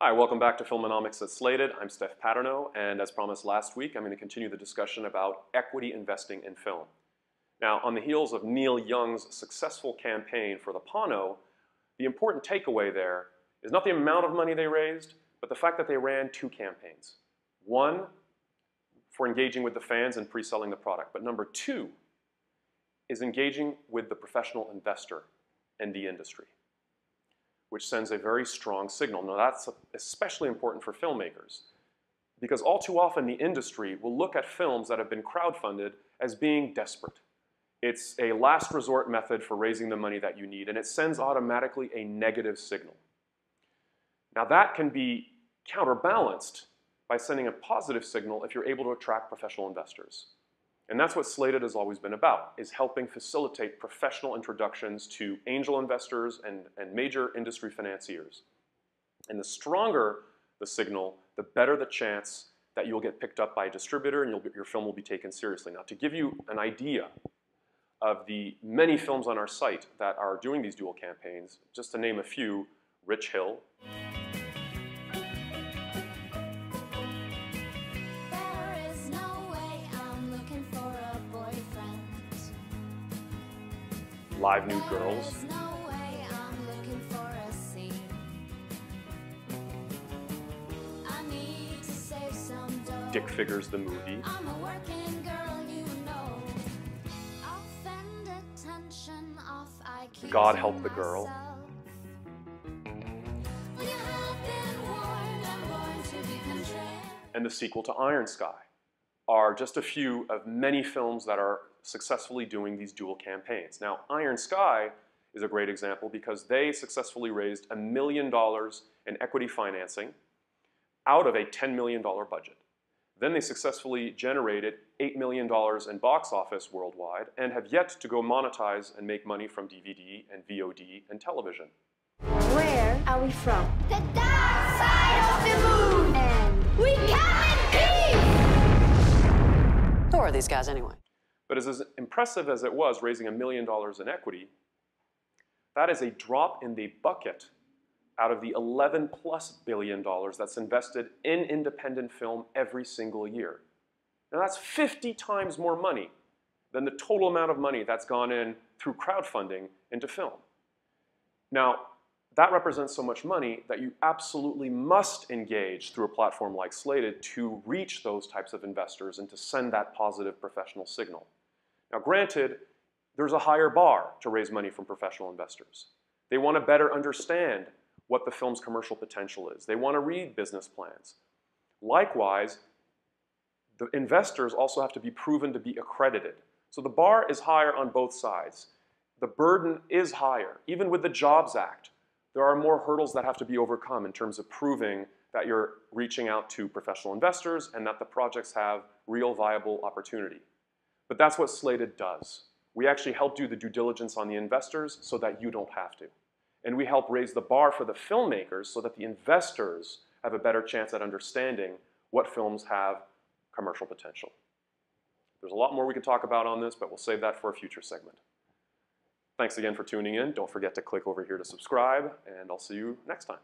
Hi, welcome back to Filmonomics at Slated. I'm Steph Paterno, and as promised last week, I'm going to continue the discussion about equity investing in film. Now, on the heels of Neil Young's successful campaign for the Pano, the important takeaway there is not the amount of money they raised, but the fact that they ran two campaigns. One, for engaging with the fans and pre-selling the product, but number two is engaging with the professional investor and the industry, which sends a very strong signal. Now that's especially important for filmmakers because all too often the industry will look at films that have been crowdfunded as being desperate. It's a last resort method for raising the money that you need, and it sends automatically a negative signal. Now that can be counterbalanced by sending a positive signal if you're able to attract professional investors. And that's what Slated has always been about, is helping facilitate professional introductions to angel investors and major industry financiers. And the stronger the signal, the better the chance that you'll get picked up by a distributor and your film will be taken seriously. Now, to give you an idea of the many films on our site that are doing these dual campaigns, just to name a few, Rich Hill, Live Nude Girls, Dick Figures the Movie, God Help the Girl, and the sequel to Iron Sky are just a few of many films that are successfully doing these dual campaigns. Now, Iron Sky is a great example because they successfully raised $1 million in equity financing out of a $10 million budget. Then they successfully generated $8 million in box office worldwide and have yet to go monetize and make money from DVD and VOD and television. Where are we from? The dark side of the moon! And we come in peace! Who are these guys anyway? But as impressive as it was raising $1 million in equity, that is a drop in the bucket out of the $11+ billion that's invested in independent film every single year. Now that's 50 times more money than the total amount of money that's gone in through crowdfunding into film. Now, that represents so much money that you absolutely must engage through a platform like Slated to reach those types of investors and to send that positive professional signal. Now granted, there's a higher bar to raise money from professional investors. They want to better understand what the film's commercial potential is. They want to read business plans. Likewise, the investors also have to be proven to be accredited. So the bar is higher on both sides. The burden is higher. Even with the Jobs Act, there are more hurdles that have to be overcome in terms of proving that you're reaching out to professional investors and that the projects have real viable opportunity. But that's what Slated does. We actually help do the due diligence on the investors so that you don't have to. And we help raise the bar for the filmmakers so that the investors have a better chance at understanding what films have commercial potential. There's a lot more we could talk about on this, but we'll save that for a future segment. Thanks again for tuning in. Don't forget to click over here to subscribe, and I'll see you next time.